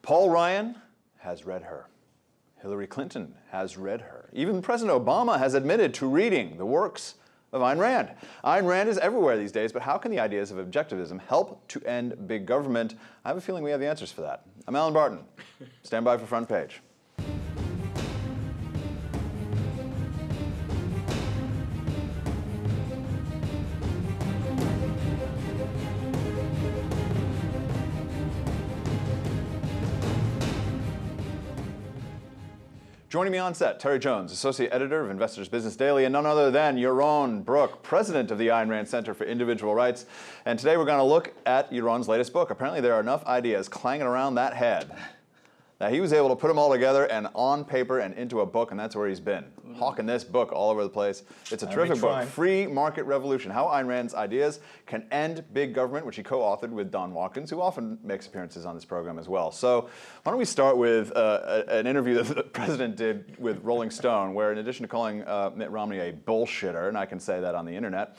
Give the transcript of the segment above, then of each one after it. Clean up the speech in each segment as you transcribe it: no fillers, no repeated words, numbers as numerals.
Paul Ryan has read her. Hillary Clinton has read her. Even President Obama has admitted to reading the works of Ayn Rand. Ayn Rand is everywhere these days, but how can the ideas of objectivism help to end big government? I have a feeling we have the answers for that. I'm Alan Barton. Stand by for Front Page. Joining me on set, Terry Jones, Associate Editor of Investors Business Daily, and none other than Yaron Brook, President of the Ayn Rand Center for Individual Rights. And today we're going to look at Yaron's latest book. Apparently there are enough ideas clanging around that head that he was able to put them all together and on paper and into a book, and that's where he's been, hawking this book all over the place. It's a terrific book, Free Market Revolution, How Ayn Rand's Ideas Can End Big Government, which he co-authored with Don Watkins, who often makes appearances on this program as well. So why don't we start with an interview that the president did with Rolling Stone, where in addition to calling Mitt Romney a bullshitter, and I can say that on the internet,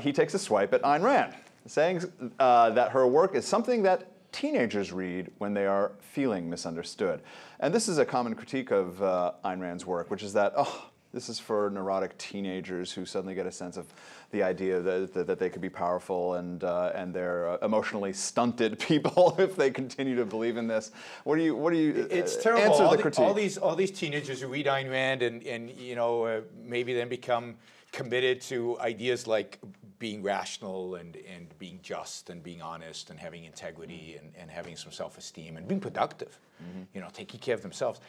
he takes a swipe at Ayn Rand, saying that her work is something that teenagers read when they are feeling misunderstood. And this is a common critique of Ayn Rand's work, which is that, oh, this is for neurotic teenagers who suddenly get a sense of the idea that they could be powerful, and they're emotionally stunted people if they continue to believe in this. What do you it's terrible. Answer the critique. All these teenagers who read Ayn Rand and you know, maybe then become committed to ideas like being rational and being just and being honest and having integrity and having some self-esteem and being productive, you know, taking care of themselves.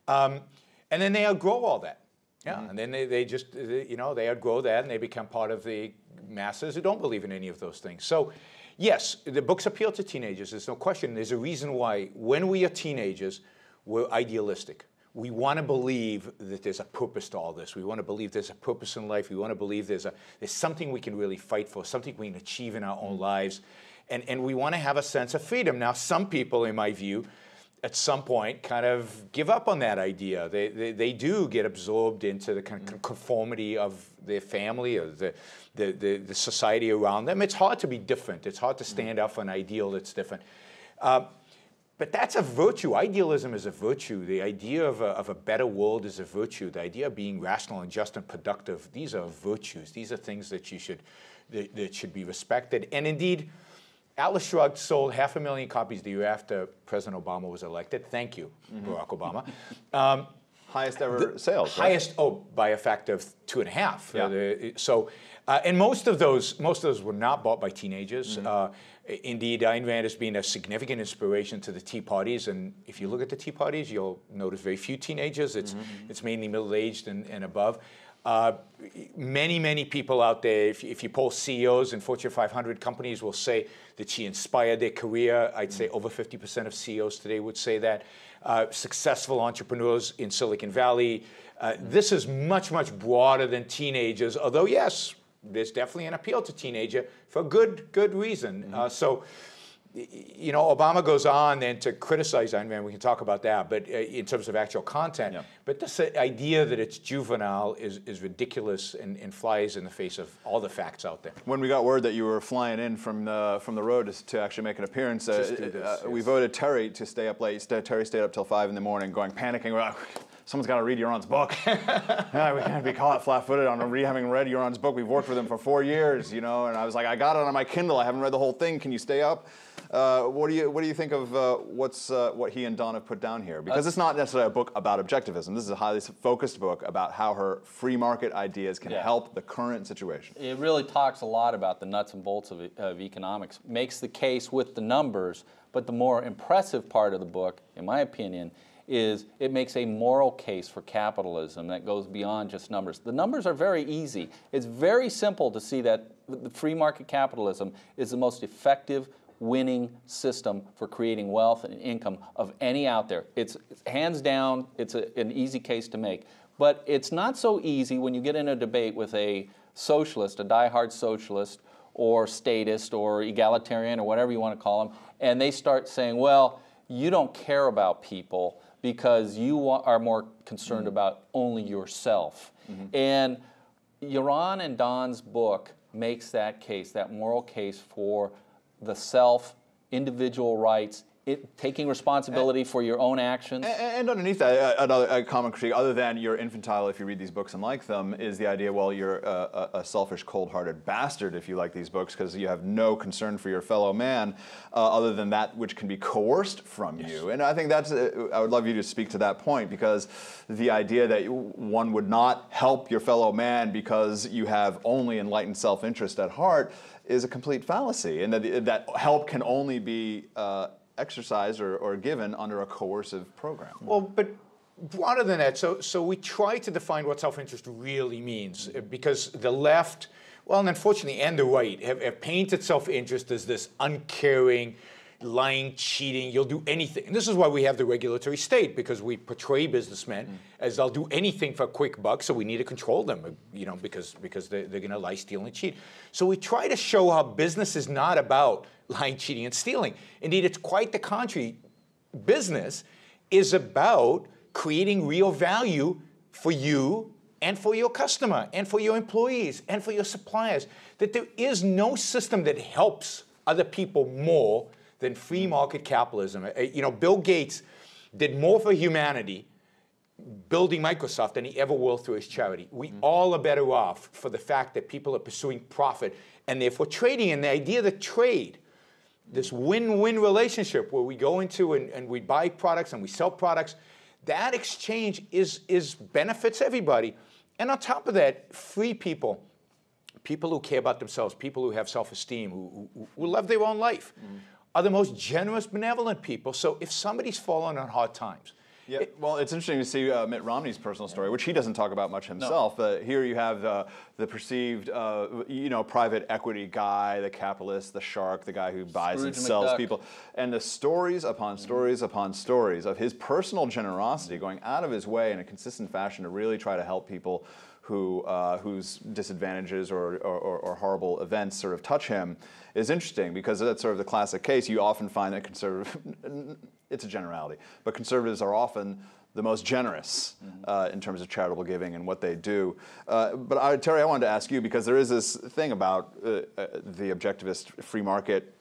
And then they outgrow all that. Yeah, and then they just, you know, they outgrow that and they become part of the masses who don't believe in any of those things. So, yes, the books appeal to teenagers. There's no question. There's a reason why when we are teenagers, we're idealistic. We want to believe that there's a purpose to all this. We want to believe there's a purpose in life. We want to believe there's something we can really fight for, something we can achieve in our own lives. And we want to have a sense of freedom. Now, some people, in my view, at some point kind of give up on that idea. They do get absorbed into the kind of conformity of their family or the society around them. It's hard to be different. It's hard to stand up for an ideal that's different. But that's a virtue. Idealism is a virtue. The idea of a better world is a virtue. The idea of being rational and just and productive, these are virtues. These are things that that should be respected. And indeed, Atlas Shrugged sold 500,000 copies the year after President Obama was elected. Thank you, Barack Obama. Highest ever sales, right? Highest, by a factor of 2.5. Yeah. And most of those were not bought by teenagers. Indeed, Ayn Rand has been a significant inspiration to the Tea Parties, and if you look at the Tea Parties, you'll notice very few teenagers. It's mainly middle-aged and above. Many people out there, if you poll CEOs in Fortune 500 companies, will say that she inspired their career. I'd say over 50% of CEOs today would say that. Successful entrepreneurs in Silicon Valley. This is much broader than teenagers, although yes, there's definitely an appeal to teenager for good reason. So, you know, Obama goes on then to criticize Ayn Rand. We can talk about that, but in terms of actual content. Yeah. But this idea that it's juvenile is ridiculous and flies in the face of all the facts out there. When we got word that you were flying in from the road to actually make an appearance, we voted Terry to stay up late. Terry stayed up till 5 in the morning, panicking. Someone's got to read Yaron's book. We can't be caught flat-footed on having read Yaron's book. We've worked with him for 4 years, you know. And I was like, I got it on my Kindle. I haven't read the whole thing. Can you stay up? What do you think of what he and Don have put down here? Because it's not necessarily a book about objectivism. This is a highly focused book about how her free market ideas can help the current situation. It really talks a lot about the nuts and bolts of economics. Makes the case with the numbers, but the more impressive part of the book, in my opinion, is it makes a moral case for capitalism that goes beyond just numbers. The numbers are very easy. It's very simple to see that the free market capitalism is the most effective winning system for creating wealth and income of any out there. It's hands down, it's an easy case to make. But it's not so easy when you get in a debate with a socialist, a diehard socialist, or statist, or egalitarian, or whatever you want to call them, and they start saying, well, you don't care about people because you are more concerned about only yourself. And Yaron and Don's book makes that case, that moral case for the self, individual rights, taking responsibility for your own actions. And underneath that, another common critique, other than you're infantile if you read these books and like them, is the idea, well, you're a selfish, cold-hearted bastard if you like these books because you have no concern for your fellow man other than that which can be coerced from you. And I think that's, I would love you to speak to that point, because the idea that one would not help your fellow man because you have only enlightened self-interest at heart is a complete fallacy, and that help can only be exercised or given under a coercive program. Well, but broader than that, so we try to define what self-interest really means, because the left, well, and unfortunately, and the right have painted self-interest as this uncaring, lying, cheating, you'll do anything. And this is why we have the regulatory state, because we portray businessmen as they'll do anything for a quick buck, so we need to control them, you know, because they're going to lie, steal, and cheat. So we try to show how business is not about lying, cheating, and stealing. Indeed, it's quite the contrary. Business is about creating real value for you and for your customer and for your employees and for your suppliers. That there is no system that helps other people more than free market capitalism. You know, Bill Gates did more for humanity building Microsoft than he ever will through his charity. We all are better off for the fact that people are pursuing profit and therefore trading. And the idea that trade, this win-win relationship where we go into and we buy products and we sell products, that exchange is benefits everybody. And on top of that, free people, people who care about themselves, people who have self-esteem, who love their own life, are the most generous, benevolent people. So if somebody's fallen on hard times. Yeah, well, it's interesting to see Mitt Romney's personal story, which he doesn't talk about much himself. No. Here you have the perceived, you know, private equity guy, the capitalist, the shark, the guy who buys and sells people. And the stories upon stories upon stories of his personal generosity, going out of his way in a consistent fashion to really try to help people whose disadvantages or horrible events sort of touch him, is interesting, because that's sort of the classic case. You often find that it's a generality, but conservatives are often the most generous in terms of charitable giving and what they do. But Terry, I wanted to ask you, because there is this thing about the objectivist free market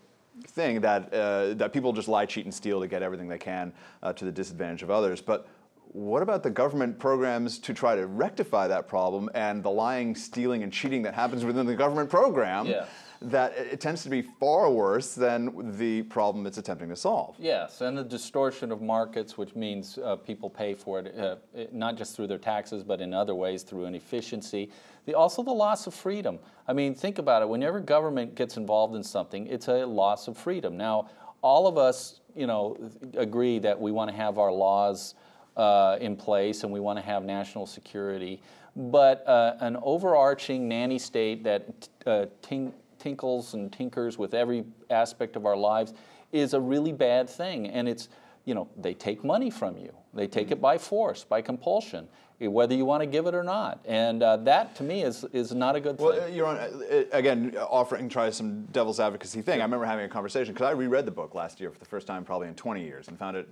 thing that people just lie, cheat, and steal to get everything they can to the disadvantage of others. But what about the government programs to try to rectify that problem and the lying, stealing, and cheating that happens within the government program? Yeah. That it tends to be far worse than the problem it's attempting to solve. Yes, and the distortion of markets, which means people pay for it, not just through their taxes, but in other ways through inefficiency. Also the loss of freedom. I mean, think about it. Whenever government gets involved in something, it's a loss of freedom. Now, all of us, you know, agree that we want to have our laws in place and we want to have national security, but an overarching nanny state that tinkles and tinkers with every aspect of our lives is a really bad thing. And it's, you know, they take money from you. They take it by force, by compulsion, whether you want to give it or not. And that, to me, is not a good thing. Well, Yaron, again, offering try some devil's advocacy thing. I remember having a conversation, because I reread the book last year for the first time probably in 20 years and found it,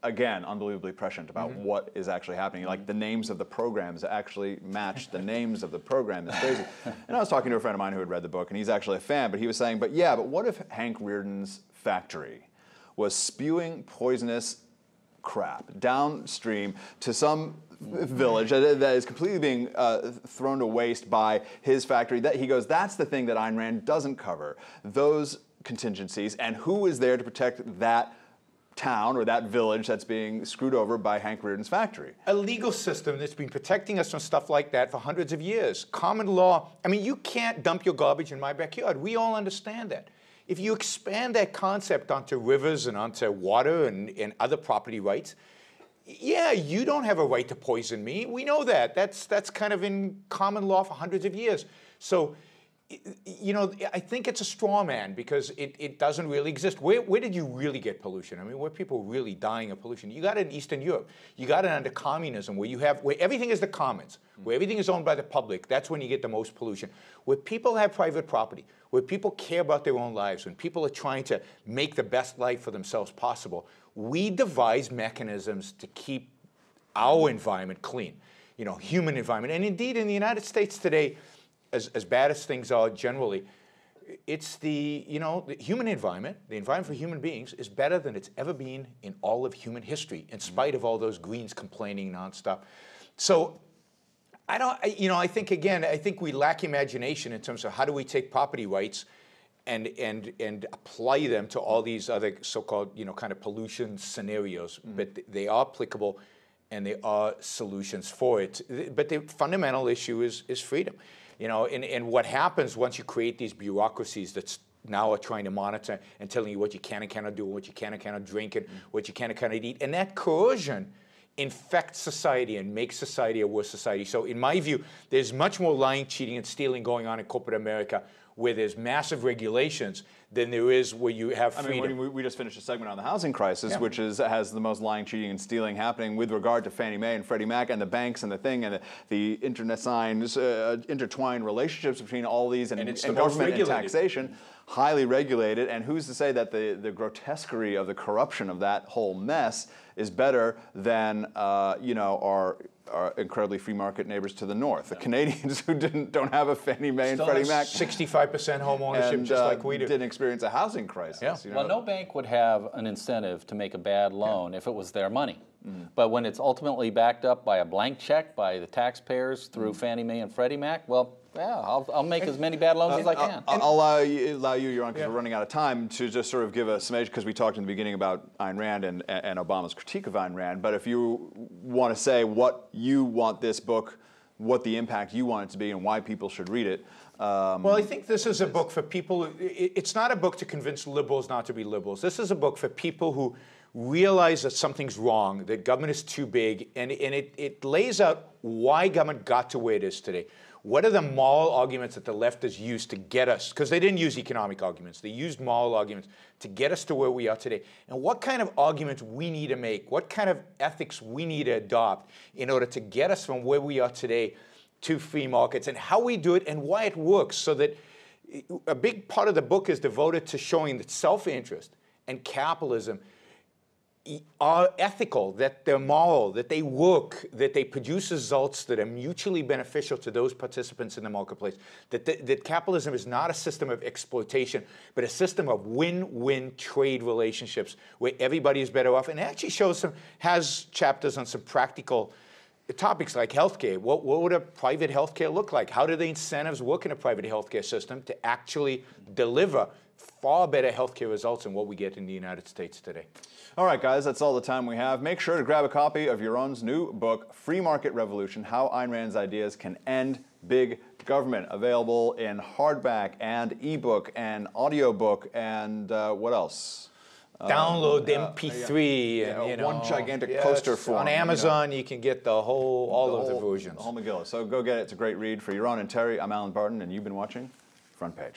again, unbelievably prescient about what is actually happening. Like, the names of the programs actually match the names of the program. It's crazy. And I was talking to a friend of mine who had read the book, and he's actually a fan, but he was saying, but what if Hank Rearden's factory was spewing poisonous crap downstream to some village that is completely being thrown to waste by his factory? That he goes, that's the thing that Ayn Rand doesn't cover, those contingencies, and who is there to protect that town or that village that's being screwed over by Hank Rearden's factory? A legal system that's been protecting us from stuff like that for hundreds of years. Common law. I mean, you can't dump your garbage in my backyard. We all understand that. If you expand that concept onto rivers and onto water and other property rights, yeah, you don't have a right to poison me. We know that. That's kind of in common law for hundreds of years. So, you know, I think it's a straw man, because it doesn't really exist. Where did you really get pollution? I mean, where people really dying of pollution? You got it in Eastern Europe. You got it under communism, where everything is the commons, where everything is owned by the public. That's when you get the most pollution. Where people have private property, where people care about their own lives, when people are trying to make the best life for themselves possible, we devise mechanisms to keep our environment clean, you know, human environment. And indeed, in the United States today, as bad as things are generally, it's the human environment, the environment for human beings is better than it's ever been in all of human history, in spite of all those Greens complaining nonstop. So I think we lack imagination in terms of how do we take property rights and apply them to all these other so-called, kind of pollution scenarios. But they are applicable and there are solutions for it. But the fundamental issue is freedom. And what happens once you create these bureaucracies that now are trying to monitor and telling you what you can and cannot do, what you can and cannot drink, and what you can and cannot eat. And that coercion infects society and makes society a worse society. So in my view, there's much more lying, cheating, and stealing going on in corporate America where there's massive regulations than there is where you have freedom. I mean, we just finished a segment on the housing crisis, which has the most lying, cheating, and stealing happening with regard to Fannie Mae and Freddie Mac and the banks and the thing and the internet signs, intertwined relationships between all these and government and taxation, highly regulated. And who's to say that the grotesquerie of the corruption of that whole mess is better than our incredibly free market neighbors to the north, the Canadians who don't have a Fannie Mae and Freddie Mac, 65% home ownership, just like we do, didn't experience a housing crisis. Well, no bank would have an incentive to make a bad loan if it was their money. But when it's ultimately backed up by a blank check by the taxpayers through Fannie Mae and Freddie Mac, well, yeah, I'll make as many bad loans as I can. I'll allow you, Yaron, because we're running out of time, to just sort of give a summation, because we talked in the beginning about Ayn Rand and Obama's critique of Ayn Rand. But if you want to say what you want this book, what the impact you want it to be, and why people should read it. Well, I think this is a book for people. It's not a book to convince liberals not to be liberals. This is a book for people who realize that something's wrong, that government is too big, and it lays out why government got to where it is today. What are the moral arguments that the left has used to get us, because they didn't use economic arguments, they used moral arguments to get us to where we are today, and what kind of arguments we need to make, what kind of ethics we need to adopt in order to get us from where we are today to free markets, and how we do it and why it works. So that a big part of the book is devoted to showing that self-interest and capitalism are ethical, that they're moral, that they work, that they produce results that are mutually beneficial to those participants in the marketplace, that capitalism is not a system of exploitation, but a system of win-win trade relationships where everybody is better off. And it actually has chapters on some practical topics like healthcare. What would a private healthcare look like? How do the incentives work in a private healthcare system to actually deliver far better healthcare results than what we get in the United States today? All right, guys, that's all the time we have. Make sure to grab a copy of Yaron's new book, Free Market Revolution: How Ayn Rand's Ideas Can End Big Government, available in hardback and ebook and audiobook and what else? Download the MP3 and one gigantic poster form. On Amazon, you can get all of the versions. The whole Megillah. So go get it. It's a great read. For Yaron and Terry, I'm Alan Barton, and you've been watching Front Page.